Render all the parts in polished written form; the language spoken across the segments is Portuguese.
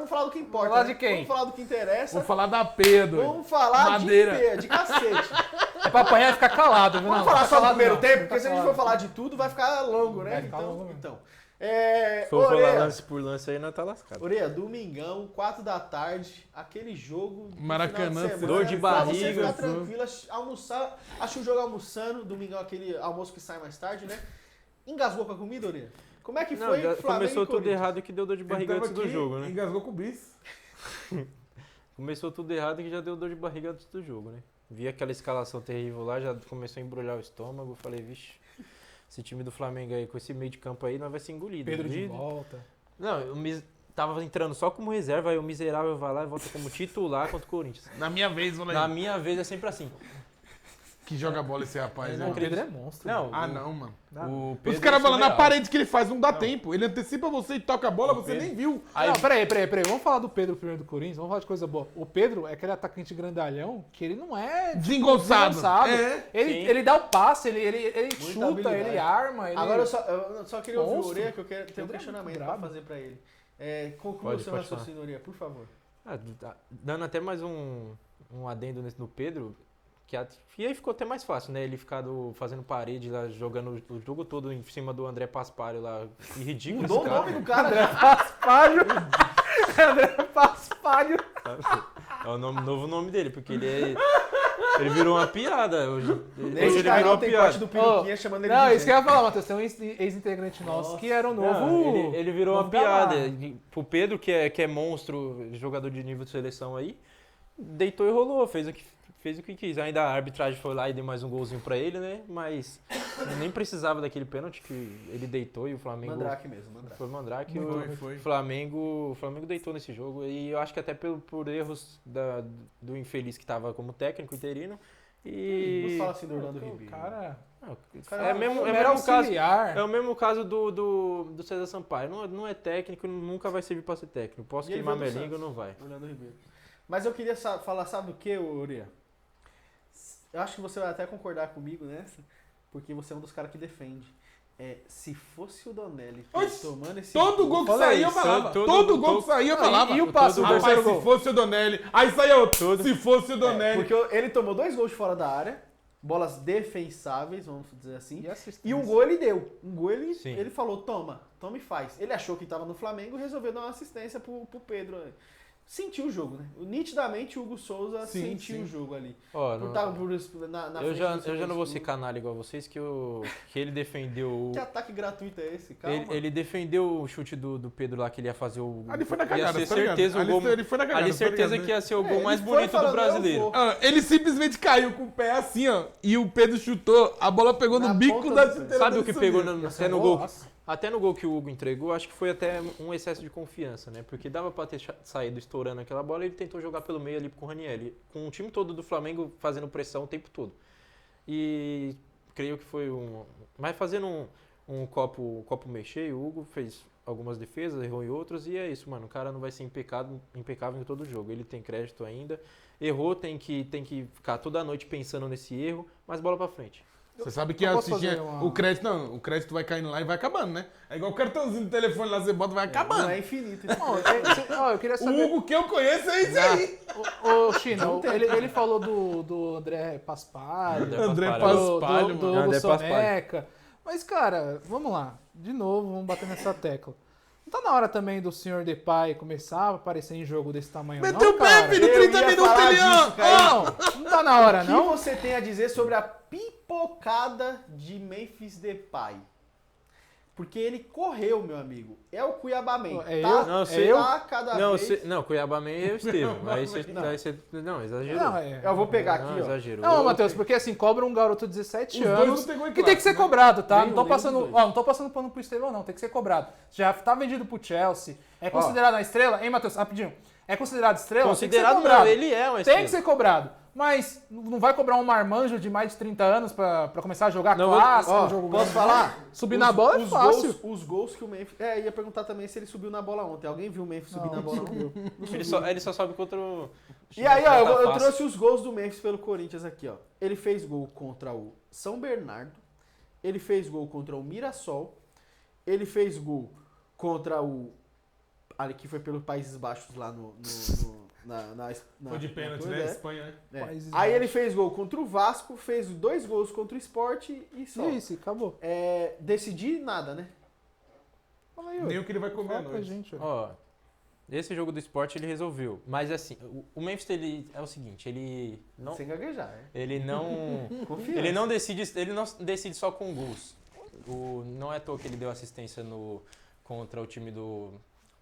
vamos falar do que importa. Falar de quem? Vamos falar do que interessa. Vamos falar da Pedro. Vamos falar Madeira. de cacete. É pra apanhar e ficar calado, viu? Vamos Não, falar fica só do calado primeiro não. tempo, Fica porque se a gente calado. for falar de tudo, vai ficar longo, né? Vai ficar longo mesmo. Então. Se for falar Orelha, lance por lance aí, nós tá lascado. Orelha, domingão, 4 da tarde, aquele jogo. do Maracanã, final de semana, dor de pra você barriga, ficar tranquilo, almoçar. Acho o jogo almoçando, domingão aquele almoço que sai mais tarde, né? Engasgou com a comida, Orelha? Como é que Não, foi? já Flamengo começou e tudo Corinthians? errado que deu dor de barriga Ele tava antes do aqui, jogo, né? Engasgou com o bis. Começou tudo errado que já deu dor de barriga antes do jogo, né? Vi aquela escalação terrível lá, já começou a embrulhar o estômago. Falei, vixe, esse time do Flamengo aí, com esse meio de campo aí, nós vai ser engolido. Pedro de E- volta. Não, tava entrando só como reserva, aí o miserável vai lá e volta como titular contra o Corinthians. Na minha vez, moleque. Na minha vez é sempre assim. Que joga bola esse rapaz, né? O Pedro é monstro. Não, Ah, não, mano. o Os Pedro caras é falam na surreal. parede que ele faz, não dá tempo. Ele antecipa você e toca a bola, você Pedro. nem viu. Aí- Não, peraí. Vamos falar do Pedro primeiro do Corinthians, vamos falar de coisa boa. O Pedro é aquele atacante grandalhão que ele não é Desengonçado. É. Sim. Ele dá o passe, ele Muita chuta, habilidade. ele arma. Ele... Agora eu só queria ouvir o Monstro. Orelha, que eu quero ter um Pedro é questionamento muito pra brabo. fazer pra ele. Conclua o Pode seu falar. raciocínio, Orelha, por favor. Dando até mais um adendo no Pedro, e aí ficou até mais fácil, né? Ele fazendo parede lá, jogando o jogo todo em cima do André Paspalho lá. Que ridículo Mudou o esse cara. nome do cara. Paspalho. André Paspalho. É o novo nome dele, porque ele virou uma piada. Hoje Nesse ele virou canal uma tem piada. corte do Peruquinha chamando ele Não, de isso que eu gente. ia falar, Matheus. Tem um ex-integrante nosso Nossa. que era o novo. Não, ele virou uma novo Gamarra. piada. Pro Pedro, que é monstro, jogador de nível de seleção aí, deitou e rolou, fez o que quis. Ainda a arbitragem foi lá e deu mais um golzinho pra ele, né? Nem precisava daquele pênalti que ele deitou e o Flamengo... Mandrake mesmo, Mandrake. Foi Mandrake. Foi. O Flamengo deitou nesse jogo. E eu acho que até por erros do infeliz que tava como técnico interino. E... Não fala assim do Orlando O Ribeiro. cara... Não, cara é mesmo era caso. auxiliar. É o mesmo caso do César Sampaio. Não é técnico, nunca vai servir pra ser técnico. Posso E ele queimar veio minha do língua, Santos. não vai. Orlando Ribeiro. Mas eu queria falar, sabe o que, Orelha? Eu acho que você vai até concordar comigo nessa, porque você é um dos caras que defende. Se fosse o Donelli Oxe, tomando esse Todo gol que Fala saía, eu isso, falava. todo Todo gol- gol que saía, eu Não, falava. e o passe do Rapaz, terceiro se gol? fosse o Donelli. Aí saía outro. Se fosse o Donelli. Porque ele tomou 2 gols de fora da área, bolas defensáveis, vamos dizer assim. E assistência. E um gol ele deu. Um gol Sim. ele falou, toma e faz. Ele achou que estava no Flamengo e resolveu dar uma assistência pro Pedro. Sentiu o jogo, né? Nitidamente o Hugo Souza Sim, sentiu sim. o jogo ali. Ó, Por estar na eu frente já do não vou seu ser canalha igual vocês, que ele defendeu. Que ataque gratuito é esse? Calma. Ele defendeu o chute do Pedro lá, que ele ia fazer o. Ali foi na ia cagada, ser tá ligado? certeza o Ali gol. ele foi na cagada, Ali tá certeza ligado, que ia ser o gol ele mais foi bonito falando, do brasileiro. eu vou. Ah, ele simplesmente caiu com o pé assim, ó. E o Pedro chutou. A bola pegou Na no bico ponta da do pé. chuteira. Sabe dele o que subiu. pegou até no gol? Nossa. Até no gol que o Hugo entregou, acho que foi até um excesso de confiança, né? Porque dava pra ter saído estourando aquela bola e ele tentou jogar pelo meio ali com o Ranieri. Com o time todo do Flamengo fazendo pressão o tempo todo. E creio que foi mas fazendo um copo mexer, o Hugo fez algumas defesas, errou em outras, e é isso, mano. O cara não vai ser impecável em todo jogo. Ele tem crédito ainda. Errou, tem que ficar toda noite pensando nesse erro, mas bola pra frente. Você sabe que Eu posso assistir fazer uma- o crédito, não, o crédito vai caindo lá e vai acabando, né? É igual o cartãozinho do telefone lá, você bota, vai acabando. Não é infinito. Eu queria O saber... Hugo que eu conheço é isso aí. Ô, China, Não tem. ele falou do André Paspalho, André Paspalho. Paspalho, do mano. Hugo André Paspalho. Soneca. Mas, cara, vamos lá. De novo, vamos bater nessa tecla. Não tá na hora também do senhor Depay começar a aparecer em jogo desse tamanho, Meteu não, o pé, cara? filho, Eu 30 ia minutos falar ele, ó. disso, cara. Não tá na hora, O que não? você tem a dizer sobre a pipocada de Memphis Depay? Porque ele correu, meu amigo. É o Cuiabá Man. É tá, eu? Não, é sei. tá cada Não, vez... não, Cuiabá Man é o Estevam. Aí você. Não, exagerou. Não, é. Eu vou pegar aqui, Não, ó. exagerou. Não, Matheus, porque assim, cobra um garoto de 17 Os dois anos não tem gol em que tem que ser clássico, né? cobrado, tá? Nenhum, Não tô nenhum passando, dos dois. não tô passando pano pro Estevão, não. Tem que ser cobrado. Já tá vendido pro Chelsea. É considerado uma estrela? Hein, Matheus? Rapidinho. É considerado estrela? Tem que ser Considerado cobrado. não, ele é uma Tem estrela. que ser cobrado. Mas não vai cobrar um marmanjo de mais de 30 anos pra começar a jogar Não, clássico, Ó, jogo posso grande. falar? Subir na bola é fácil. Os gols que o Memphis... ia perguntar também se ele subiu na bola ontem. Alguém viu o Memphis subir Não, na bola não ontem? Ele só sobe contra o. E aí, ó, eu Fácil. trouxe os gols do Memphis pelo Corinthians aqui, ó. Ele fez gol contra o São Bernardo. Ele fez gol contra o Mirassol. Ele fez gol contra o Ali que foi pelos Países Baixos lá na Foi de pênalti, coisa, né? é. Espanha, né? É. Países Aí ele Baixos. fez gol contra o Vasco, fez 2 gols contra o Sport e só. E isso, acabou. Decidir nada, né? Fala aí, Nem o que ele vai comer à Fala pra noite. gente, ó. Ó, esse jogo do esporte ele resolveu. Mas assim, o Memphis ele é o seguinte, ele não, Sem gaguejar, ele não, Confiança. ele não decide só com gols. Não é à toa que ele deu assistência contra o time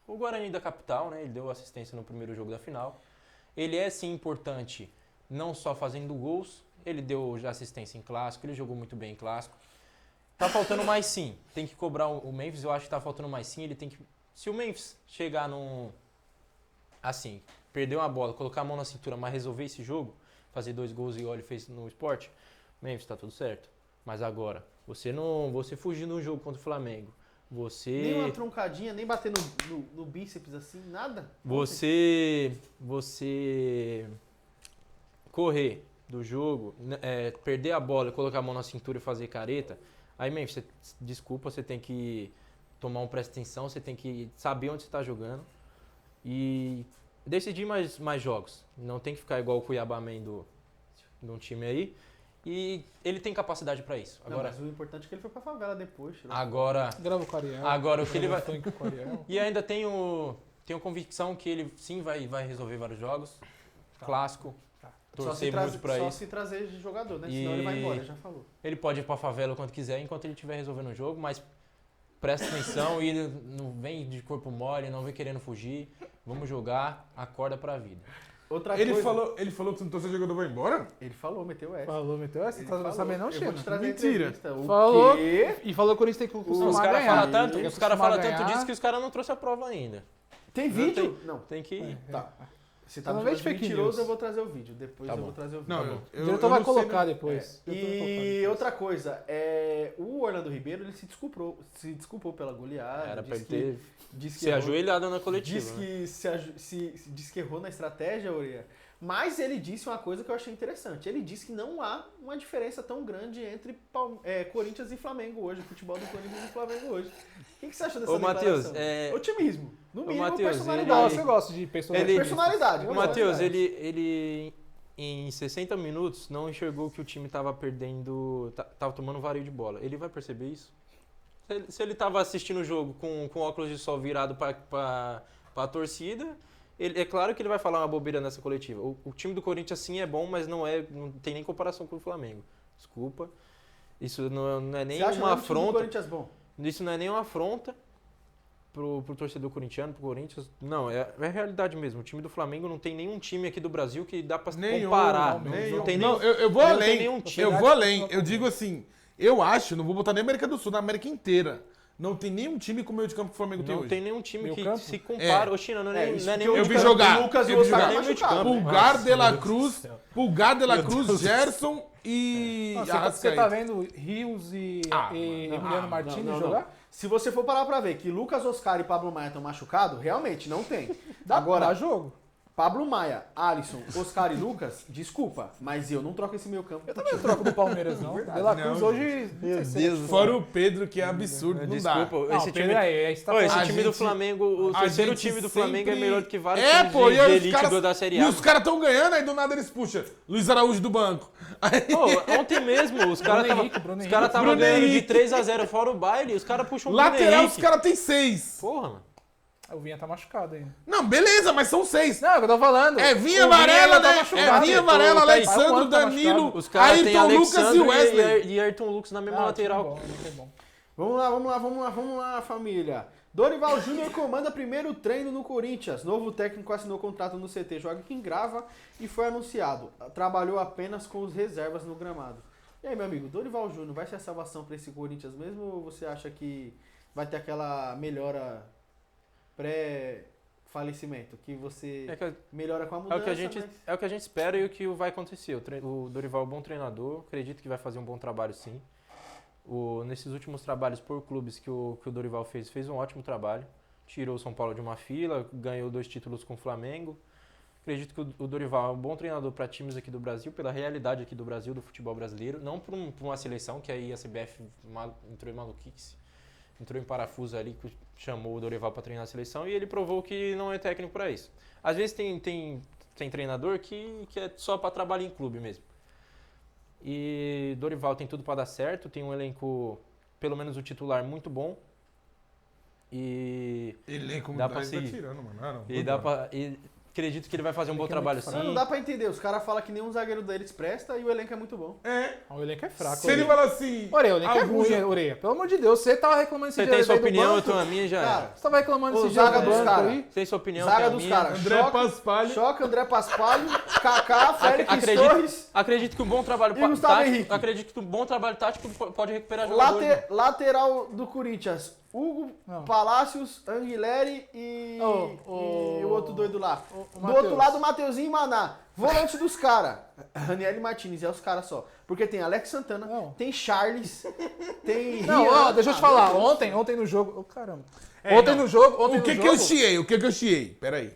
o Guarani da capital, né? Ele deu assistência no primeiro jogo da final. Ele é sim importante, não só fazendo gols, ele deu já assistência em clássico, ele jogou muito bem em clássico. Tá faltando mais sim. Tem que cobrar o Memphis, eu acho que tá faltando mais sim. Ele tem que. Se o Memphis chegar assim, perder uma bola, colocar a mão na cintura, mas resolver esse jogo, fazer 2 gols igual ele fez no Sport, Memphis tá tudo certo. Mas agora, você fugir num jogo contra o Flamengo, Nem uma troncadinha, nem bater no bíceps assim, nada. Você correr do jogo, perder a bola, colocar a mão na cintura e fazer careta, aí Memphis, desculpa, você tem que tomar presta atenção, você tem que saber onde você está jogando e decidir mais jogos. Não tem que ficar igual o Cuiabá Man de um time aí. E ele tem capacidade para isso. Não, Agora, mas o importante é que ele foi pra favela depois. Tirou. agora Grava com o Ariel. o que ele vai... Funk com o Ariel. E ainda tenho convicção que ele sim vai resolver vários jogos. Clássico. Torcer muito pra só isso. se trazer de jogador, né? E- Senão ele vai embora, já falou. Ele pode ir pra favela quando quiser, enquanto ele estiver resolvendo o jogo, mas presta atenção e não vem de corpo mole, não vem querendo fugir. Vamos jogar, acorda pra vida. Outra Ele coisa. falou que se não torcer jogador vai embora? Ele falou, meteu essa. Falou, meteu essa? Ele Tá falou. sabendo não, Eu vou China? te trazer Mentira. a entrevista. O Falou. quê? E falou que o Corinthians tem que costumar Os caras ganhar. falam tanto, Tem que os cara costumar fala tanto ganhar. disso que os caras não trouxeram a prova ainda. Tem vídeo? Não. Tem que... Tá. Se tá Não me vem chamando de de fake mentiroso, news. eu vou trazer o vídeo. Depois Tá eu bom. vou trazer o vídeo. Não, Tá bom. O diretor vai colocar depois. O diretor vai colocar E depois. outra coisa, o Orlando Ribeiro ele se desculpou pela goleada. Era pra ele disse ter disse se ajoelhado na coletiva. Disse né? que disse que errou na estratégia, Uria. Mas ele disse uma coisa que eu achei interessante. Ele disse que não há uma diferença tão grande entre Corinthians e Flamengo hoje, o futebol do Corinthians e Flamengo hoje. O que você acha dessa Ô, Matheus, declaração? Otimismo. No Ô, mínimo, Matheus, personalidade. Eu gosto de pessoas. Ele- Personalidade. O Matheus, ele em 60 minutos não enxergou que o time tava perdendo, tava tomando vareio de bola. Ele vai perceber isso? Se ele tava assistindo o jogo com óculos de sol virado pra torcida, é claro que ele vai falar uma bobeira nessa coletiva. O time do Corinthians sim é bom, mas não tem nem comparação com o Flamengo. Desculpa. Isso não é nem Você acha uma mesmo o time do afronta. Corinthians bom? Isso não é nem uma afronta pro torcedor corintiano, pro Corinthians. Não, é a realidade mesmo. O time do Flamengo não tem nenhum time aqui do Brasil que dá pra comparar. Não tem Não, nenhum. eu vou não além. tem nenhum time. Eu vou além. Eu digo assim, eu acho, não vou botar nem América do Sul, na América inteira. Não tem nenhum time com o meio de campo que o Flamengo tem Não hoje. tem nenhum time Meio que campo? se compara. Ô, China, não é isso nem que meio eu de vi campo. jogar. Lucas Eu vi Oscar jogar. tá machucado. Pulgar, Nossa, De La meu Deus Cruz, do céu. Pulgar, De La Meu Cruz, Deus do Gerson e Você Arrascaeta. tá vendo Rios e Emiliano Martins não. jogar? Se você for parar pra ver que Lucas Oscar e Pablo Maia estão machucados, realmente não tem. Dá Agora, jogo. Pablo Maia, Alisson, Oscar e Lucas, desculpa, mas eu não troco esse meio campo. Eu também não troco do Palmeiras, não. Verdade. De La Cruz Não, hoje... Meu não sei se é Deus. Fora o Pedro, que é absurdo, não dá. Desculpa, Não, esse Pedro, time. aí você tá Ô, esse falando- A time do gente- Flamengo, o a terceiro gente time do Flamengo é sempre- melhor que vários É, times pô, de e aí os elite caras, da Série e A. os caras tão ganhando, aí do nada eles puxam. Luiz Araújo do banco. Aí, Pô, ontem mesmo, os caras Bruno estavam Henrique. ganhando de Henrique. 3-0 fora o baile, os caras puxam o Bruno lateral, Henrique. os caras têm 6. Porra, mano. O Vinha tá machucado ainda. Não, beleza, mas são 6. Não, é o que eu tô falando. É O Vinha, Vinha Varela, ainda tá né? machucado. É Vinha, Varela, Tá aí. Faz um Alexandro, ano que tá Danilo, machucado. Os caras têm Ayrton Lucas e Alexandre Wesley. e Ayrton Lucas na mesma Ah, lateral. time bom. Vamos lá, família. Dorival Júnior comanda primeiro treino no Corinthians. Novo técnico assinou contrato no CT Joga Quem Grava e foi anunciado. Trabalhou apenas com os reservas no gramado. E aí, meu amigo, Dorival Júnior vai ser a salvação para esse Corinthians mesmo ou você acha que vai ter aquela melhora pré-falecimento? Que você melhora com a mudança, É o que a gente mas... espera e o que vai acontecer. O Dorival é um bom treinador, acredito que vai fazer um bom trabalho sim. Nesses últimos trabalhos por clubes que o Dorival fez um ótimo trabalho. Tirou o São Paulo de uma fila, ganhou 2 títulos com o Flamengo. Acredito que o Dorival é um bom treinador para times aqui do Brasil, pela realidade aqui do Brasil, do futebol brasileiro. Não para uma seleção, que aí a CBF entrou em maluquice. entrou em parafuso ali, que chamou o Dorival para treinar a seleção e ele provou que não é técnico para isso. Às vezes tem treinador que é só para trabalhar em clube mesmo. E Dorival tem tudo para dar certo, tem um elenco, pelo menos o titular, muito bom. E Elenco dá pra tá seguir. tirando, mano. E dá pra, e acredito que ele vai fazer um bom trabalho sim. Não dá pra entender. Os caras falam que nenhum zagueiro deles presta e o elenco é muito bom. O elenco é fraco. Se ele falar assim... Orelha, o elenco é alguns- ruim, Orelha. Pelo amor de Deus, você tava reclamando esse Você dia tem aí sua do opinião, eu banco. tenho a minha já. Cara, Você tava reclamando Ô, esse dia zaga do dos banco cara. aí. Você tem sua opinião, Zaga eu tenho a dos minha. caras. André Choca, Paspalho. Choca, André Paspalho, Kaká, Félix Acredito, Torres, acredito que um bom trabalho E Gustavo tático, Henrique. acredito que um bom trabalho tático pode recuperar jogadores. lateral do Corinthians, Hugo, Não. Palácios, Anguilere e o outro doido lá. o Do Matheus. outro lado, Mateuzinho e Maná. Volante dos caras. Raniel Martins, é os caras só. Porque tem Alex Santana, Não. tem Charles, tem Não, Rian. ó, deixa eu te falar. meu Deus. Ontem no jogo... Ô, caramba. É, Ontem não. no jogo... O que que eu chiei? O que que eu chiei? Peraí.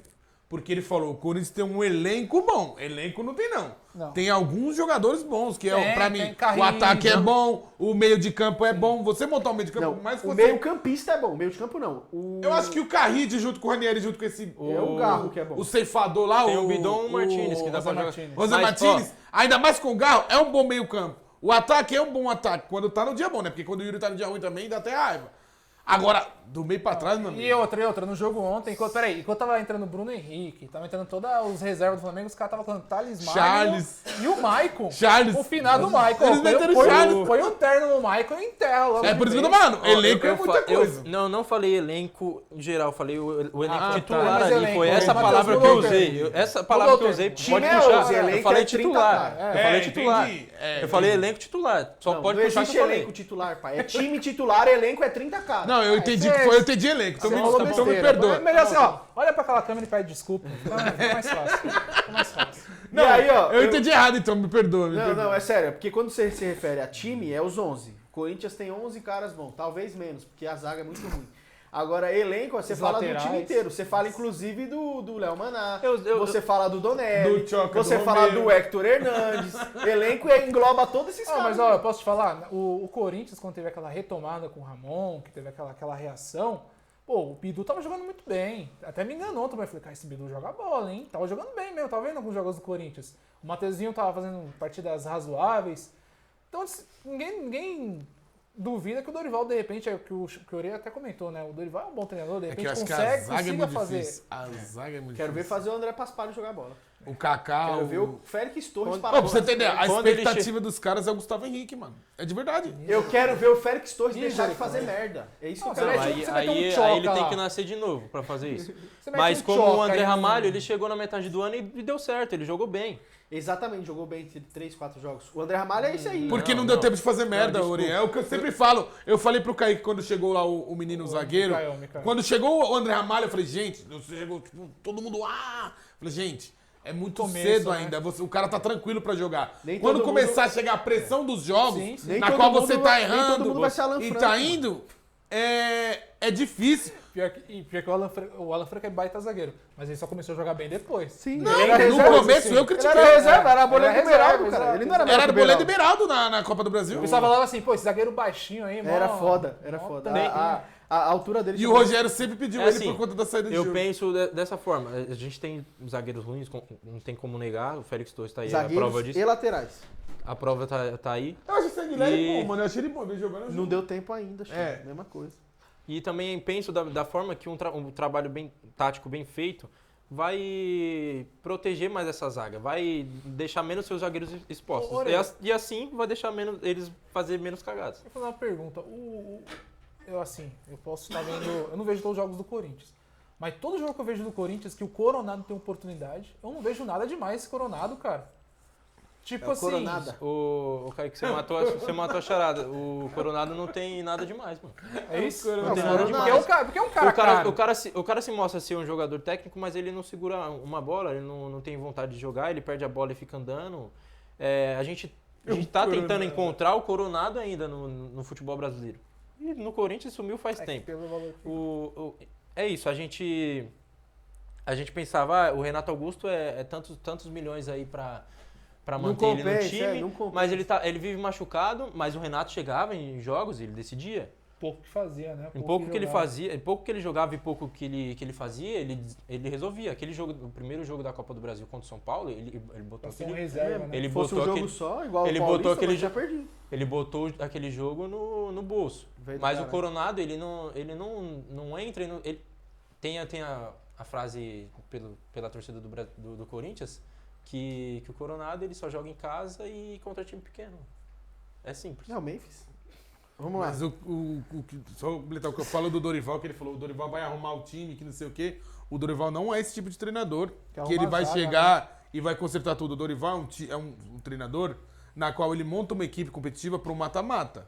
Porque ele falou, o Corinthians tem um elenco bom. Elenco não tem, não. Não. Tem alguns jogadores bons, que Tem, pra tem mim, Carrinho, o ataque é não. bom, o meio de campo é bom. Você montar o meio de campo, Não, mais que o você... meio campista é bom, o meio de campo não. Eu acho que o Carride junto com o Ranieri, junto com esse... É o Garro que é bom. O ceifador lá, Tem o Bidon Martínez, que dá José pra jogar. Martínez. José Mas, Martínez, ainda mais com o Garro, é um bom meio campo. O ataque é um bom ataque, quando tá no dia bom, né? Porque quando o Yuri tá no dia ruim também, dá até raiva. Agora, do meio pra trás, meu amigo... E outra, no jogo ontem, enquanto tava entrando o Bruno Henrique, tava entrando todas os reservas do Flamengo, os caras estavam falando Thales Magno Charles. e o Maicon. Charles. O finado Maicon. Eles meteram o Charles. Põe um terno no Maicon e enterra logo. É de por isso que eu vez. tô falando, elenco é muita coisa. Não falei elenco em geral, falei o elenco Ah, tá. titular Mas ali. elenco, Foi o essa Matheus palavra que mudou eu o usei. termo. Essa palavra que eu Mudou o usei, termo. pode Time é puxar. 11, Eu elenco falei é 30 titular. cara. Eu falei titular. entendi. Eu falei elenco titular. Só Não, pode não puxar que existe eu falei. elenco titular, pai. É time titular, elenco é 30 cara. Não, eu entendi que foi, eu entendi elenco. Então, Você me, falou então me besteira. perdoa. É melhor assim, ó. Olha pra aquela câmera e pede desculpa. Fica mais fácil. Fica mais fácil. Não, E aí, ó, eu entendi errado, então me perdoa. Me Não, perdoa. não, é sério. Porque quando você se refere a time, é os 11. Corinthians tem 11 caras bons. Talvez menos, porque a zaga é muito ruim. Agora, elenco, você Os fala laterais. do time inteiro. Você fala, inclusive, do Léo Maná. Eu- você fala do Donelli. Do Choca, você do fala Romero. do Hector Hernandes. Elenco engloba todos esses caras. Mas ó, eu posso te falar, o Corinthians, quando teve aquela retomada com o Ramon, que teve aquela reação, pô, o Bidu tava jogando muito bem. Até me enganou também. Eu falei, cara, esse Bidu joga bola, hein? Tava jogando bem mesmo, tava vendo alguns jogos do Corinthians. O Mateuzinho tava fazendo partidas razoáveis. Então, ninguém duvida que o Dorival, de repente, é o que o Orelha até comentou, né? O Dorival é um bom treinador, de É que repente eu acho que a consegue, zaga é consiga muito fazer. difícil. A zaga é muito Quero ver difícil. fazer o André Paspalho jogar bola. O Kaká, Quero ver o Félix Torres Quando- parar Ô, pra você entender, a Quando ele expectativa dos caras é o Gustavo Henrique, mano. É de verdade. Eu quero ver o Félix Torres deixar de Misericórdia. fazer merda. É isso que eu Não, quero você ver. vai- Aí, você vai ter um aí- Choca aí ele tem lá. que nascer de novo pra fazer isso. Você mete Mas um como o Choca André aí no- Ramalho, ele chegou na metade do ano e deu certo, ele jogou bem. Exatamente, jogou bem entre 3, 4 jogos. O André Ramalho é isso aí. Porque não, Não, deu não. tempo de fazer merda, desculpa. Uri. É o que eu sempre falo. Eu falei pro Kaique quando chegou lá o menino zagueiro. Mikael. Quando chegou o André Ramalho, eu falei, gente, chegou, tipo, todo mundo. Ah! Eu falei, gente, é muito Começo, cedo né? ainda. O cara tá tranquilo pra jogar. Nem Quando todo começar a chegar a pressão dos jogos, Sim, sim. Nem na todo qual mundo você tá vai- nem todo errando mundo vai ser Alan e Franco, tá mano. indo, é difícil. Pior que o Alan Franco é baita zagueiro, mas ele só começou a jogar bem depois. Sim, Não, ele era no reserva, começo sim. eu Ele critiquei. era reserva, era a Ele boleiro era do Beraldo, reserva, cara. exato. Ele não era Era melhor do que o goleiro Beraldo. liberado na Copa do Brasil. O pessoal falava assim, pô, esse zagueiro baixinho aí, mano. Era foda, era foda. A altura dele... E o Rogério sempre pediu É ele assim, por conta da saída de Eu jogo. penso dessa forma. A gente tem zagueiros ruins, não tem como negar. O Félix Torres tá aí, a Zagueiros prova disso. e laterais. A prova tá aí. Eu acho esse Aguilera E- bom, mano. Eu achei ele bom, ele jogando. Não deu tempo ainda, Chico. É. Mesma coisa. E também penso da forma que um trabalho bem tático, bem feito, vai proteger mais essa zaga, vai deixar menos seus zagueiros expostos. Orelha. E assim vai deixar eles fazer menos cagadas. Vou fazer uma pergunta. Eu posso estar vendo. Eu não vejo todos os jogos do Corinthians. Mas todo jogo que eu vejo do Corinthians que o Coronado tem oportunidade, eu não vejo nada demais esse Coronado, cara. Tipo É o assim. Coronada. O Kaique, você matou a charada. O Coronado não tem nada demais, mano. É isso? Não, Tem o nada Coronado. demais. Porque é um cara caro. O cara se mostra ser um jogador técnico, mas ele não segura uma bola, ele não tem vontade de jogar, ele perde a bola e fica andando. A gente tá tentando encontrar o Coronado ainda no futebol brasileiro. E no Corinthians sumiu faz tempo. Pelo valor que- É isso, a gente pensava, o Renato Augusto é tantos milhões aí pra manter ele no time, não compensa. mas ele vive machucado, mas o Renato chegava em jogos e ele decidia. pouco que fazia, né? Em pouco que ele fazia, em pouco que ele jogava e pouco que ele fazia, ele resolvia. Aquele jogo, o primeiro jogo da Copa do Brasil contra o São Paulo, ele botou Passou um aquele, reserva, né? ele Se fosse botou um jogo aquele, só, igual ele o Paulista, botou aquele mas já jo- perdi. ele botou aquele jogo no bolso. Veio do Mas o caralho. Coronado, ele não entra, ele tem a frase pela torcida do Corinthians que o Coronado ele só joga em casa e contra time pequeno. É simples. Não, Memphis. Vamos lá. Mas só completar o que eu falo do Dorival, que ele falou, o Dorival vai arrumar o time, que não sei o quê. O Dorival não é esse tipo de treinador, Que que ele arruma vai a zaga, chegar e vai consertar tudo. O Dorival é um treinador na qual ele monta uma equipe competitiva para um mata-mata.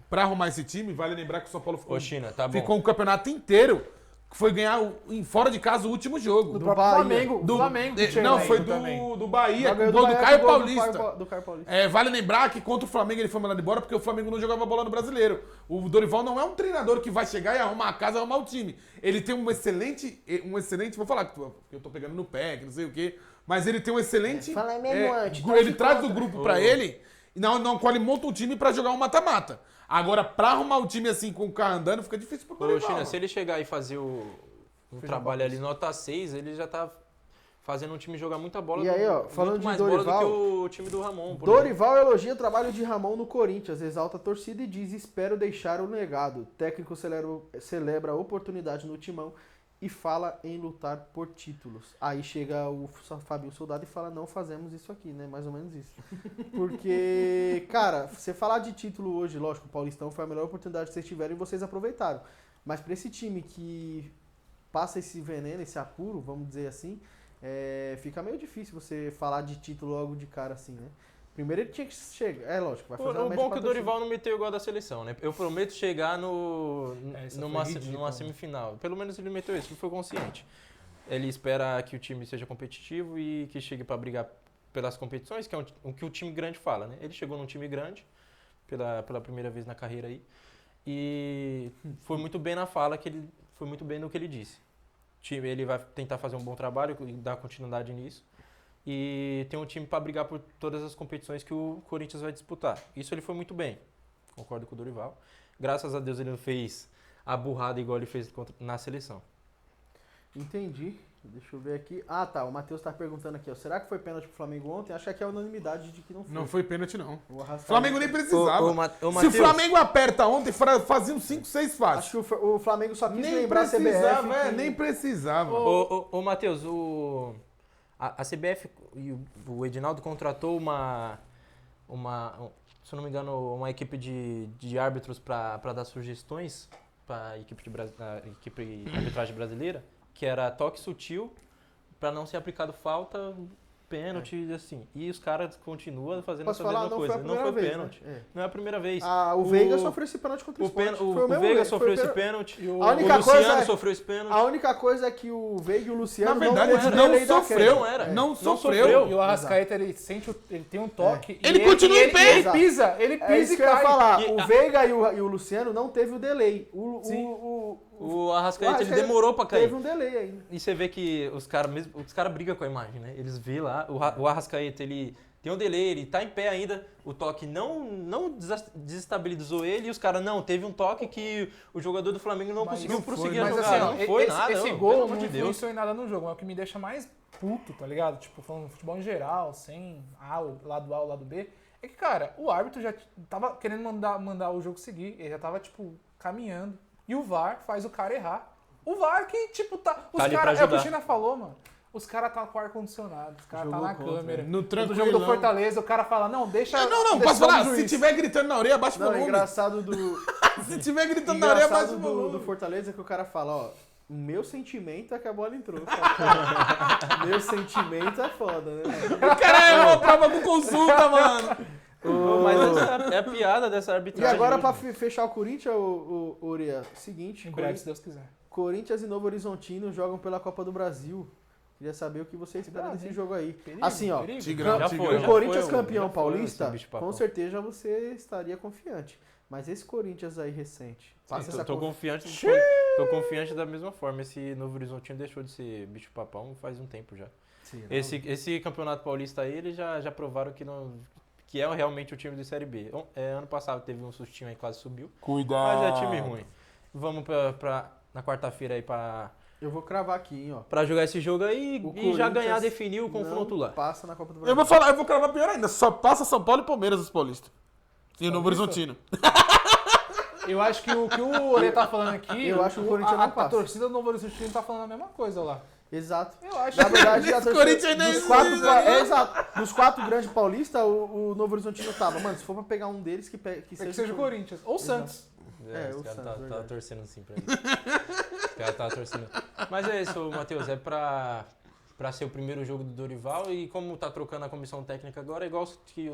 Pra arrumar esse time, vale lembrar que o São Paulo Ô, China, tá bom. ficou um campeonato inteiro, que foi ganhar fora de casa o último jogo. Do próprio Bahia. Flamengo. Do- Flamengo que tinha não, ganho foi também. do Bahia, com Ganhou o gol do Bahia Caio com o gol Paulista. do Caio Paulista. Vale lembrar que contra o Flamengo ele foi mandado embora porque o Flamengo não jogava bola no Brasileiro. O Dorival não é um treinador que vai chegar e arrumar a casa e arrumar o time. Ele tem um excelente, vou falar que eu tô pegando no pé, que não sei o quê, mas ele tem um excelente... fala mesmo antes, tá ele de traz conta. o grupo pra ele, na qual ele monta um time pra jogar um mata-mata. Agora, pra arrumar o time assim com o carro andando, fica difícil pro Ô, Dorival. China, se ele chegar e fazer um trabalho ali nota 6, ele já tá fazendo um time jogar muita bola. E aí, ó, muito falando de mais bola Dorival, do que o time do Ramon. por exemplo. Dorival elogia o trabalho de Ramon no Corinthians, exalta a torcida e diz: espero deixar o legado. O técnico celebra a oportunidade no timão e fala em lutar por títulos. Aí chega o Fabinho Soldado e fala: não fazemos isso aqui, né? Mais ou menos isso. Porque, cara, você falar de título hoje, lógico, o Paulistão foi a melhor oportunidade que vocês tiveram e vocês aproveitaram. Mas pra esse time que passa esse veneno, esse apuro, vamos dizer assim, fica meio difícil você falar de título logo de cara assim, né? Primeiro ele tinha que chegar. É lógico, vai fazer uma O média bom é que o pra Dorival não meteu igual da seleção, né? Eu prometo chegar Essa numa foi ridícula, numa né? semifinal. Pelo menos ele meteu isso, ele foi consciente. Ele espera que o time seja competitivo e que chegue para brigar pelas competições, que é o que o time grande fala, né? Ele chegou num time grande pela primeira vez na carreira aí e foi muito bem na fala, que ele foi muito bem no que ele disse. Ele vai tentar fazer um bom trabalho e dar continuidade nisso. E tem um time para brigar por todas as competições que o Corinthians vai disputar. Isso ele foi muito bem. Concordo com o Dorival. Graças a Deus ele não fez a burrada igual ele fez na seleção. Entendi. Deixa eu ver aqui. Ah, tá. O Matheus tá perguntando aqui, ó. Será que foi pênalti pro Flamengo ontem? Acho que aqui é a unanimidade de que não foi. Não foi pênalti, não. O Arrascaeta- O Flamengo nem precisava. Ô, Se Matheus, o Flamengo aperta ontem, fazia uns 5, 6 fácil. Acho que o Flamengo só quis Nem lembrar a CBF. precisava, que- nem precisava. Ô, Matheus, a CBF e o Edinaldo contratou se eu não me engano, uma equipe de árbitros para dar sugestões para a equipe de arbitragem brasileira, que era toque sutil para não ser aplicado falta, pênalti, assim. E os caras continuam fazendo Posso essa falar? mesma Não foi coisa. a Não primeira foi vez, pênalti. né? Não é a primeira vez. O Veiga sofreu esse pênalti contra o O, Sport. Veiga sofreu esse pênalti. E o- O A única Luciano coisa é- sofreu esse pênalti. A única coisa é que o Veiga e o Luciano Na verdade, não, não delay da sofreu, queda. não era. Não Não sofreu. sofreu. E o Arrascaeta, ele tem um toque. Ele e continua em pé. Ele pisa, ele pisa É isso e que eu ia cai. falar. E O a- Veiga e o Luciano não teve o delay. Sim. O Arrascaeta, ele Arrascaeta demorou pra cair. Teve um delay ainda. E você vê que os caras brigam com a imagem, né? Eles vê lá, o Arrascaeta, ele tem um delay, ele tá em pé ainda, o toque não desestabilizou ele, e os caras, não, teve um toque que o jogador do Flamengo não Mas conseguiu não foi, prosseguir a mas jogar. assim, não foi nada, esse não, gol pelo não amor de Deus. influenciou em nada no jogo, é o que me deixa mais puto, tá ligado? Tipo, falando futebol em geral, sem o lado A, o lado B. É que, cara, o árbitro já tava querendo mandar o jogo seguir, ele já tava, tipo, caminhando. E o VAR faz o cara errar. O VAR que, tipo, tá... Os ali pra caras, é o que o ajudar. China falou, mano. Os caras tá com o ar-condicionado, os caras tá Jogou na contra, câmera. No No jogo do tranquilão. Fortaleza, o cara fala, não, deixa... Não, deixa posso só no falar? Se juiz. tiver gritando na orelha, abaixa o Não, volume. engraçado do... Se tiver gritando na orelha, abaixa engraçado o volume. do Fortaleza é que o cara fala, ó, o meu sentimento é que a bola entrou. Cara. Meu sentimento é foda, né? O cara é uma prova com consulta, mano. Mas essa é a piada dessa E arbitragem. agora, hoje, pra mano. fechar o Corinthians, o Uria, seguinte, Em breve, se Deus quiser. Corinthians e Novo Horizontino jogam pela Copa do Brasil. Queria saber o que você espera Cuidado, desse hein? jogo aí. Perigo, Assim, ó, perigo. Tigrão, Já Tigrão. foi, o já Corinthians foi, campeão já foi esse paulista, bicho-papão. com certeza você estaria confiante. Mas esse Corinthians aí recente, passa essa Tô confi- confiante, tô confiante da mesma forma. Esse Novo Horizontino deixou de ser bicho-papão faz um tempo já. Sim, não. Esse campeonato paulista aí, eles já provaram que que é realmente o time de Série B. Ano passado teve um sustinho aí, quase subiu, Cuidado. mas é time ruim. Vamos na quarta-feira aí Eu vou cravar aqui, hein, ó. pra jogar esse jogo aí O e já Corinthians ganhar, definir o confronto não lá. passa na Copa do Eu Brasil. vou cravar pior ainda. Só passa São Paulo e Palmeiras, os paulistas. E o Novo Horizontino. Eu acho que o que o Orê tá falando aqui, Eu acho que o Corinthians não a passa. torcida do Novo Horizontino tá falando a mesma coisa lá. Exato. Eu acho Na verdade, a Esse torcida Corinthians ainda dos é quatro, isso aí. exato. Dos 4 grandes paulistas, o Novo Horizontino tava. Mano, se for pra pegar um deles, que É que seja o Corinthians. Ou o Santos. O Os caras Santos, tava verdade. torcendo assim pra isso. Os caras tava torcendo. Mas é isso, Matheus, é pra ser o primeiro jogo do Dorival e como tá trocando a comissão técnica agora, é igual que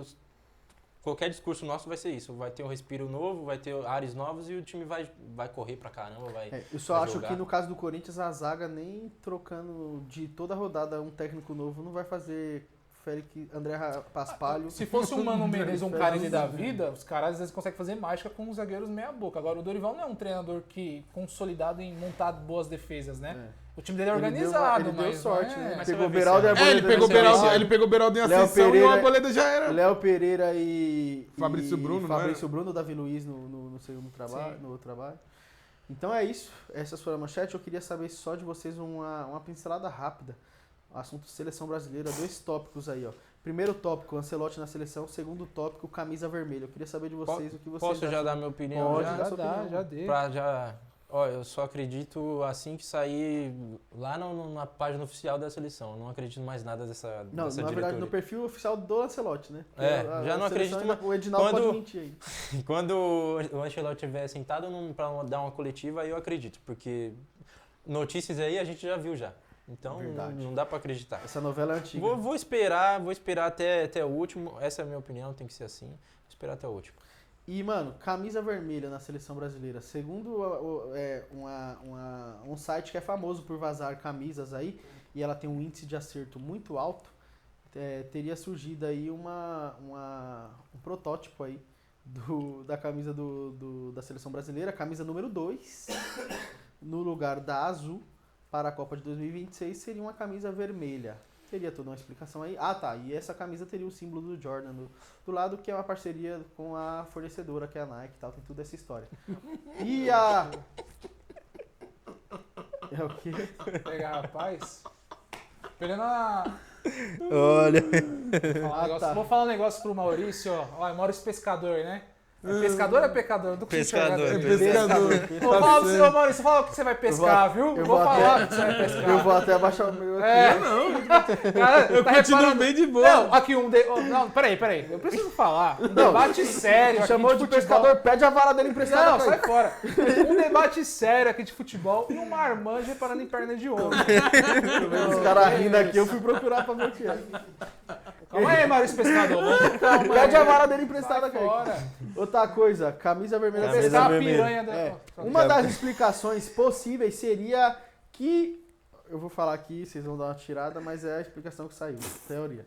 qualquer discurso nosso vai ser isso. Vai ter um respiro novo, vai ter ares novos e o time vai correr pra caramba, Eu só vai acho jogar. que no caso do Corinthians, a zaga nem trocando de toda rodada um técnico novo não vai fazer André Paspalho. Se fosse um Mano Menezes ou um Félix, Carille da vida, os caras às vezes conseguem fazer mágica com os zagueiros meia boca. Agora o Dorival não é um treinador que consolidado em montar boas defesas, né? O time dele é organizado, ele deu mas sorte, não é... né? Mas Pegou você o vai ver Beraldo e a se- Boleda Ele pegou o Beraldo em Léo ascensão e Pereira- a Boleda já era. Léo Pereira e Fabrício Bruno, não Fabrício era? Bruno, Davi Luiz no segundo trabalho, Sim. no outro trabalho. Então é isso. Essas foram a manchete. Eu queria saber só de vocês uma pincelada rápida. Assunto seleção brasileira, 2 tópicos aí, ó. Primeiro tópico, Ancelotti na seleção. Segundo tópico, camisa vermelha. Eu queria saber de vocês o que vocês Posso já acham. dar minha opinião? Pode, já? dá sua opinião. já dei. Eu só acredito assim que sair lá na página oficial da seleção. Eu não acredito mais nada dessa Não, dessa na verdade, diretoria. no perfil oficial do Ancelotti, né? É, Porque já não seleção acredito, ainda- mas O Edinaldo quando- pode mentir aí. Quando o Ancelotti estiver sentado pra dar uma coletiva, aí eu acredito, porque notícias aí a gente já viu já. Então Verdade. não dá pra acreditar. Essa novela é antiga. Vou esperar até o último. Essa é a minha opinião, tem que ser assim. Vou esperar até o último. E, mano, camisa vermelha na seleção brasileira. Segundo um site que é famoso por vazar camisas aí, e ela tem um índice de acerto muito alto, teria surgido aí um protótipo aí da camisa da seleção brasileira, camisa número 2, no lugar da azul, para a Copa de 2026, seria uma camisa vermelha. Teria toda uma explicação aí. Ah, tá. E essa camisa teria o símbolo do Jordan do lado, que é uma parceria com a fornecedora, que é a Nike e tal. Tem tudo essa história. E a... É o quê? Pegar, rapaz. Pegando a... Olha. Vou falar um negócio pro Maurício, ó. Olha, Maurício Pescador, né? É pescador ou é pecador? Do que Pescador, você Pescador. Vou falar pro seu Maurício, fala o que você vai pescar, viu? eu Vou vou falar até- o que você vai pescar. Eu vou até abaixar o meu aqui. É. Cara, Eu tá continuo reparando- bem de boa. Não, aqui Não, peraí. Eu preciso falar. Um debate sério aqui Chamou de futebol. pescador, pede a vara dele emprestada. Não, pra sai ele. fora. Um debate sério aqui de futebol e uma marmanja reparando em perna de homem. Os caras rindo aqui, eu fui procurar pra ver o que é. Calma aí, Maurício Pescador. Vamos calma Pede aí. a vara dele emprestada, Sai cara. fora. Outra coisa, camisa vermelha. Camisa Pescar a vermelha. piranha da... É, Ó, uma das explicações possíveis seria que... Eu vou falar aqui, vocês vão dar uma tirada, mas é a explicação que saiu, teoria.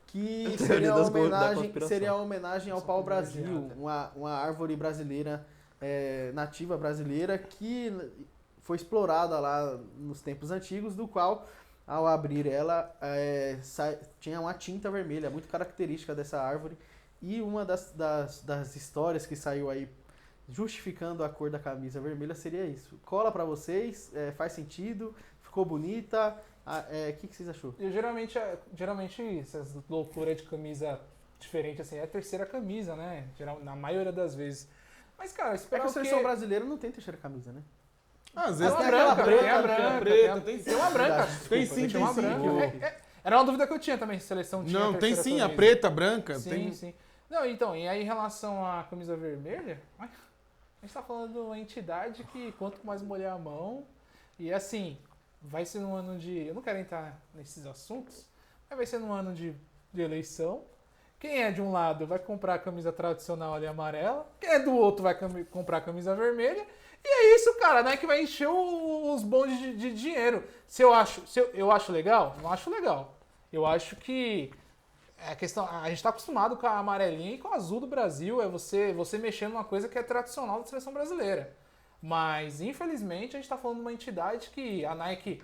Que seria uma, homenagem ao pau-brasil, uma árvore brasileira, nativa brasileira, que foi explorada lá nos tempos antigos, do qual, ao abrir ela, tinha uma tinta vermelha, muito característica dessa árvore. E uma das histórias que saiu aí justificando a cor da camisa vermelha seria isso. Cola pra vocês, faz sentido, ficou bonita. O que vocês achou? Eu geralmente essas loucuras de camisa diferente assim, é a terceira camisa, né? Na maioria das vezes. Mas, cara, É que esperar a o quê? seleção brasileira não tem terceira camisa, né? Às Tem vezes uma tem branca, aquela tem a branca, branca, preta, tem uma branca. Verdade, Tem desculpa, sim, Tinha uma tem sim. branca. Era uma dúvida que eu tinha também, se a seleção tinha Não, a tem terceira sim, a camisa. preta, a branca. Sim, tem... sim. Não, então, e aí em relação à camisa vermelha, a gente tá falando de uma entidade que quanto mais molhar a mão, e assim, vai ser num ano de... Eu não quero entrar nesses assuntos, mas vai ser num ano de eleição. Quem é de um lado vai comprar a camisa tradicional ali amarela, quem é do outro vai comprar a camisa vermelha, e é isso, cara, né? Que vai encher os bondes de dinheiro. Eu acho legal? Não acho legal. Eu acho que a gente tá acostumado com a amarelinha e com o azul do Brasil, é você mexer numa coisa que é tradicional da seleção brasileira. Mas, infelizmente, a gente tá falando de uma entidade que a Nike,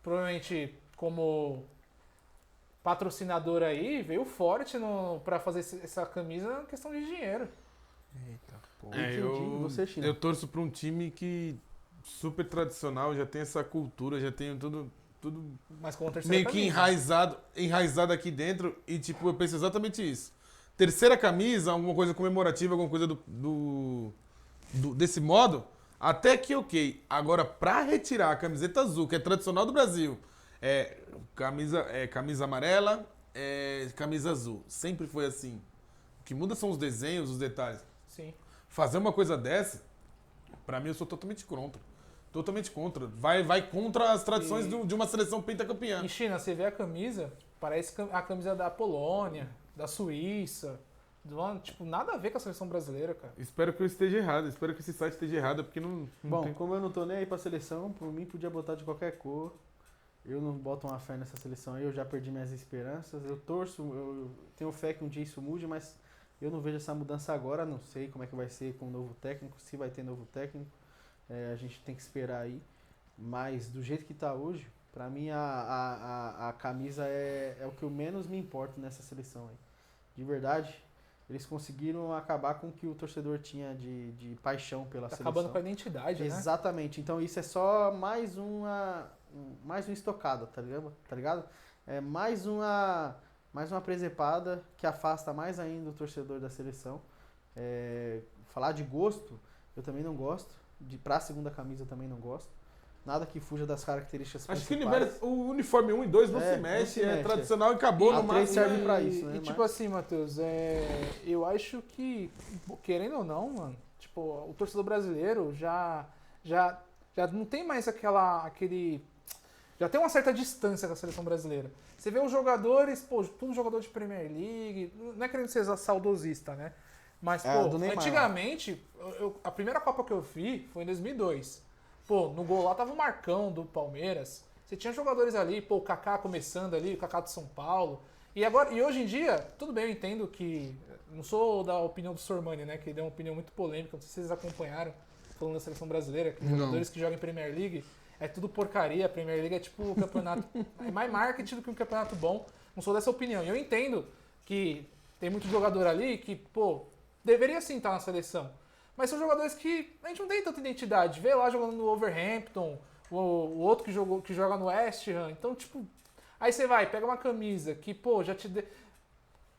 provavelmente, como patrocinador aí veio forte pra fazer essa camisa questão de dinheiro. Eita, pô. Você, China. Eu torço pra um time que super tradicional, já tem essa cultura, já tem tudo Mas com a terceira meio que camisa. enraizado aqui dentro. E tipo, eu penso exatamente isso. Terceira camisa, alguma coisa comemorativa, alguma coisa desse modo, até que ok. Agora, pra retirar a camiseta azul, que é tradicional do Brasil, camisa amarela, camisa azul. Sempre foi assim. O que muda são os desenhos, os detalhes. Sim. Fazer uma coisa dessa, pra mim, eu sou totalmente contra. Totalmente contra. Vai contra as tradições de uma seleção pentacampeã. Em China, você vê a camisa, parece a camisa da Polônia, da Suíça. Tipo, nada a ver com a seleção brasileira, cara. Espero que eu esteja errado. Espero que esse site esteja errado, porque não Bom, tem... como eu não tô nem aí pra seleção, por mim podia botar de qualquer cor. Eu não boto uma fé nessa seleção aí, eu já perdi minhas esperanças. Eu torço, eu tenho fé que um dia isso mude, mas eu não vejo essa mudança agora. Não sei como é que vai ser com o novo técnico, se vai ter novo técnico. A gente tem que esperar aí. Mas do jeito que tá hoje, pra mim a camisa é o que eu menos me importo nessa seleção aí. De verdade, eles conseguiram acabar com o que o torcedor tinha de paixão pela Tá seleção. acabando com a identidade, né? Exatamente. Então isso é só mais um estocado, tá ligado? É mais uma presepada que afasta mais ainda o torcedor da seleção. Falar de gosto, eu também não gosto. Pra segunda camisa eu também não gosto. Nada que fuja das características Acho que principais. o uniforme 1 e 2 não se Não mexe, se mexe, tradicional e acabou A no 3 máximo. serve pra isso, né? E tipo assim, Matheus, eu acho que, querendo ou não, mano, tipo, o torcedor brasileiro já não tem mais aquele... Já tem uma certa distância com a seleção brasileira. Você vê os jogadores, pô, tudo jogador de Premier League, não é querendo ser saudosista, né? Mas, pô, do Neymar. antigamente, a primeira Copa que eu vi foi em 2002. Pô, no gol lá tava o Marcão do Palmeiras. Você tinha jogadores ali, pô, o Kaká começando ali, o Kaká do São Paulo. E hoje em dia, tudo bem, eu entendo que... Não sou da opinião do Sormani, né? Que deu uma opinião muito polêmica, não sei se vocês acompanharam, falando da seleção brasileira, que os jogadores que jogam em Premier League é tudo porcaria. A Premier League é tipo um campeonato... é mais marketing do que um campeonato bom. Não sou dessa opinião. E eu entendo que tem muito jogador ali que, pô, deveria sim estar na seleção. Mas são jogadores que a gente não tem tanta identidade. Vê lá jogando no Wolverhampton, o outro que joga no West Ham. Então, tipo... Aí você vai, pega uma camisa que, pô, já te...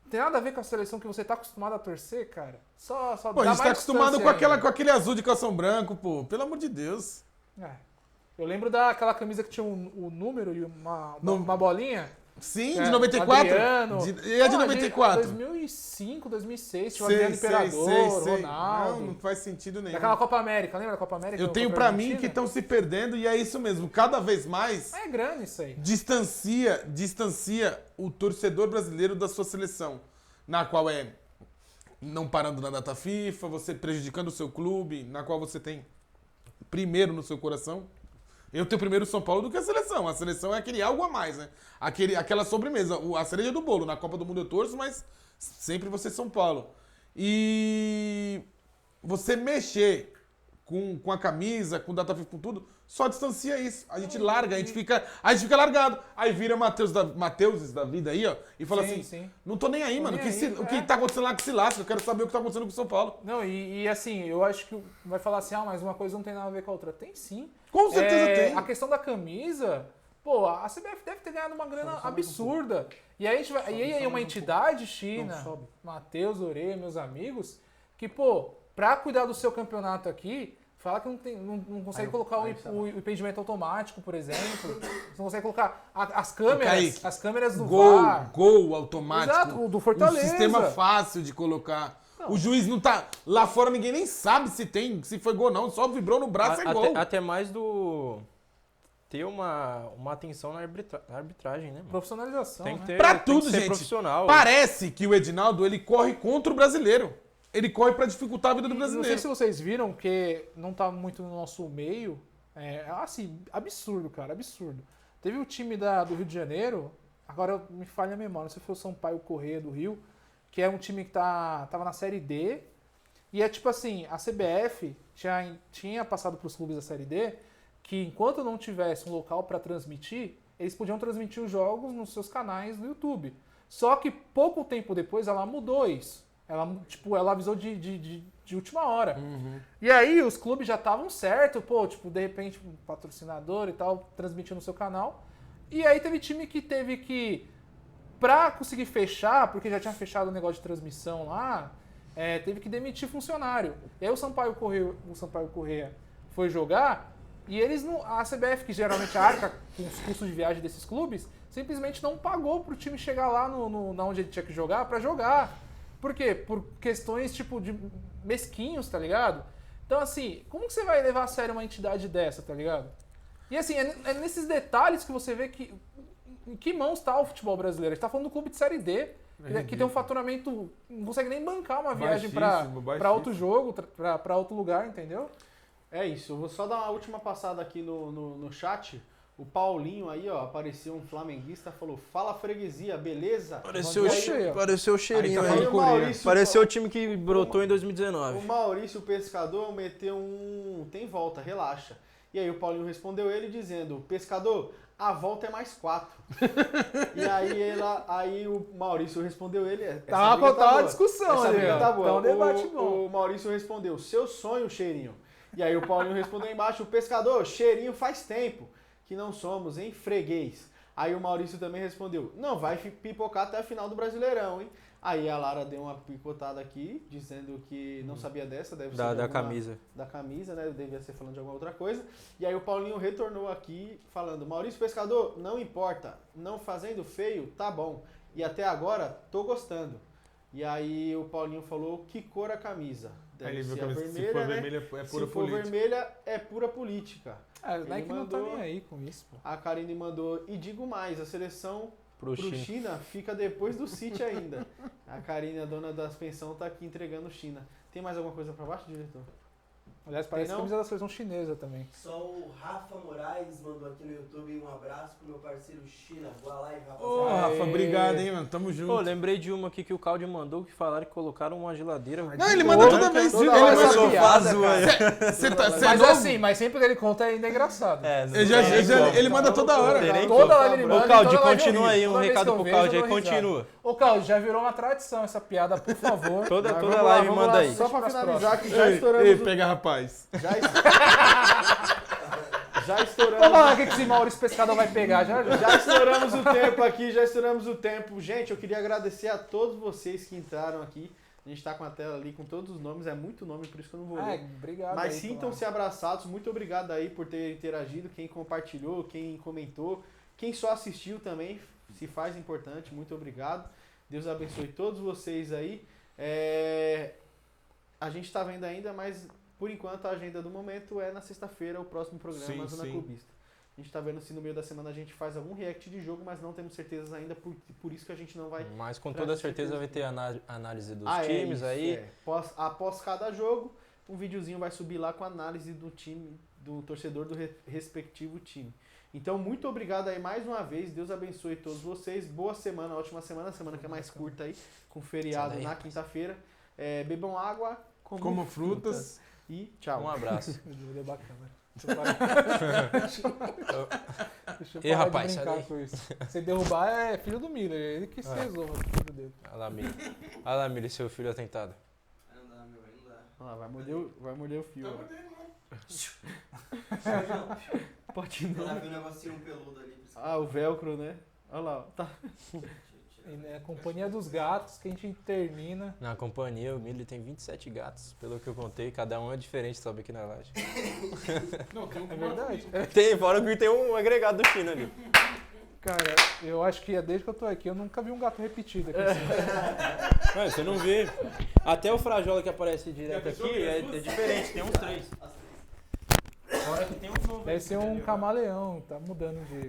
Tem nada a ver com a seleção que você tá acostumado a torcer, cara. Só Pô, a dá gente tá mais acostumado distância ainda. com aquele azul de calção branco, pô. Pelo amor de Deus. Eu lembro daquela camisa que tinha o número e uma bolinha. Sim, É, de 94. Adriano. E a de 94? 2005, 2006, tinha o Sei, Adriano Imperador, Ronaldo. Não faz sentido nenhum. Daquela Copa América, lembra da Copa América? Eu no tenho Copa pra mim Argentina? que estão se perdendo e é isso mesmo. Cada vez mais É grande isso aí. distancia o torcedor brasileiro da sua seleção, na qual é não parando na data FIFA, você prejudicando o seu clube, na qual você tem primeiro no seu coração. Eu tenho primeiro o São Paulo do que a seleção. A seleção é aquele algo a mais, né? Aquela sobremesa, a cereja do bolo. Na Copa do Mundo eu torço, mas sempre você São Paulo. E você mexer com a camisa, com data FIFA, com tudo, só distancia isso. A gente larga, a gente fica largado. Aí vira Mateuses da vida aí, ó, e fala Sim, assim, sim. não tô nem aí, mano. nem aí, O que tá acontecendo lá que se lasca, eu quero saber o que tá acontecendo com o São Paulo. Não, e assim, eu acho que vai falar assim, mas uma coisa não tem nada a ver com a outra. Tem sim. Com certeza tem. A questão da camisa, pô, a CBF deve ter ganhado uma grana absurda. E aí, é uma entidade, China, Matheus, Orê, meus amigos, que, pô, pra cuidar do seu campeonato aqui, fala que não consegue colocar o impedimento automático, por exemplo. Você não consegue colocar as câmeras do VAR. Gol automático. Exato, o do Fortaleza. Um sistema fácil de colocar. Não. O juiz não tá... Lá fora ninguém nem sabe se foi gol ou não. Só vibrou no braço é gol. Até mais do... Ter uma atenção na arbitragem, né, mano? Profissionalização, Tem que ter, Pra tem tudo, que ser gente. profissional. Parece que o Edinaldo, ele corre contra o brasileiro. Ele corre pra dificultar a vida do Não sei brasileiro. se vocês viram, porque não tá muito no nosso meio. Assim, absurdo, cara, absurdo. Teve o time do Rio de Janeiro, agora me falha a memória, não sei se foi o Sampaio Corrêa do Rio, que é um time que tava na Série D. E é tipo assim, a CBF tinha passado pros clubes da Série D que enquanto não tivesse um local para transmitir, eles podiam transmitir os jogos nos seus canais do YouTube. Só que pouco tempo depois ela mudou isso. Ela avisou de última hora. E aí os clubes já estavam certos, de repente, um patrocinador e tal, transmitindo no seu canal. E aí teve time que teve que, pra conseguir fechar, porque já tinha fechado o negócio de transmissão lá, teve que demitir funcionário. E aí o Sampaio Corrêa foi jogar e a CBF, que geralmente arca com os custos de viagem desses clubes, simplesmente não pagou pro time chegar lá na onde ele tinha que jogar pra jogar. Por quê? Por questões de mesquinhos, tá ligado? Então assim, como que você vai levar a sério uma entidade dessa, tá ligado? E assim, é nesses detalhes que você vê que em que mãos está o futebol brasileiro. A gente tá falando do clube de Série D, que tem um faturamento, não consegue nem bancar uma viagem para outro jogo, para outro lugar, entendeu? É isso, eu vou só dar uma última passada aqui no chat. O Paulinho aí, ó, apareceu um flamenguista, falou, fala freguesia, beleza? Pareceu o cheirinho aí. aí. O Maurício, Pareceu o time que brotou em 2019. O Maurício, o pescador, meteu tem volta, relaxa. E aí o Paulinho respondeu ele dizendo, pescador, a volta é mais 4. E aí o Maurício respondeu ele... Tá uma discussão ali. Tá boa. Tá um debate bom. O Maurício respondeu, seu sonho, cheirinho. E aí o Paulinho respondeu embaixo, o pescador, cheirinho faz tempo que não somos, hein, freguês. Aí o Maurício também respondeu, não vai pipocar até a final do Brasileirão, hein. Aí a Lara deu uma picotada aqui, dizendo que não sabia dessa, deve ser da camisa. Da camisa, né? Devia ser falando de alguma outra coisa. E aí o Paulinho retornou aqui falando, Maurício Pescador, não importa, não fazendo feio, tá bom. E até agora, tô gostando. E aí o Paulinho falou, que cor a camisa? Deve ser a vermelha, se for né? vermelha, é pura se for política. vermelha, é pura política. Daí que não tá nem aí com isso, pô. A Karine mandou, e digo mais, a seleção pro China fica depois do City ainda. A Karine, a dona das pensões, tá aqui entregando China. Tem mais alguma coisa pra baixo, diretor? Aliás, parece a camisa da seleção chinesa também. Só o Rafa Moraes mandou aqui no YouTube um abraço pro meu parceiro China. Boa live, Rafa. Ô, Rafa, obrigado, hein, mano. Tamo junto. Pô, lembrei de uma aqui que o Claudio mandou, que falaram que colocaram uma geladeira. Não, ele manda toda vez. Toda Ele hora manda essa piada, Mas assim, mas sempre que ele conta ainda é engraçado. Ele manda toda hora. Toda live ele manda. Ô, Claudio, toda live continua aí, um toda vez recado que eu pro vejo, Claudio eu aí, dou risada. continua. Ô, Claudio, já virou uma tradição essa piada, por favor. Toda Vamos lá, live vamos manda lá, aí. Só pra Deixa finalizar, que pras já estouramos... Ei, pega rapaz. Já Vamos estouramos... lá, o que esse Maurício Pescador vai pegar já? Já estouramos o tempo aqui, já estouramos o tempo. Gente, eu queria agradecer a todos vocês que entraram aqui. A gente tá com a tela ali com todos os nomes, é muito nome, por isso que eu não vou ler. Obrigado. Mas sintam-se abraçados, muito obrigado aí por ter interagido, quem compartilhou, quem comentou, quem só assistiu também, se faz importante, muito obrigado. Deus abençoe todos vocês aí. A gente tá vendo ainda, mas por enquanto a agenda do momento é na sexta-feira, o próximo programa Zona Clubista. A gente tá vendo se no meio da semana a gente faz algum react de jogo, mas não temos certezas ainda, por isso que a gente não vai... Mas com toda certeza vai ter análise dos é times isso, aí. Após cada jogo, um videozinho vai subir lá com a análise do time, do torcedor do respectivo time. Então, muito obrigado aí mais uma vez. Deus abençoe todos vocês. Boa semana, ótima semana. Semana que é mais curta aí, com feriado na quinta-feira. Bebam água, comam frutas. E tchau. Um abraço. É bacana. Deixa eu Ei, parar rapaz, de brincar sai daí. com isso. Se derrubar é filho do Miller, ele que se resolva com o filho dele. Olha lá, Mili, seu filho atentado. Não dá, meu, não dá. Olha lá, vai morder o fio. Pode Ela não. viu um negocinho peludo ali. por isso que- Ah, o velcro, né? Olha lá. Tá. É a companhia dos gatos que a gente termina. Na companhia, o Mili tem 27 gatos, pelo que eu contei, cada um é diferente, sobe aqui na laje. Não, tem um É verdade. Tem, fora que tem um agregado do China ali. Cara, eu acho que desde que eu tô aqui, eu nunca vi um gato repetido aqui. Assim. Mas você não vê. Até o Frajola que aparece direto aqui é diferente, tem uns 3. Fora que tem uns novos. Deve ser um camaleão, tá mudando de...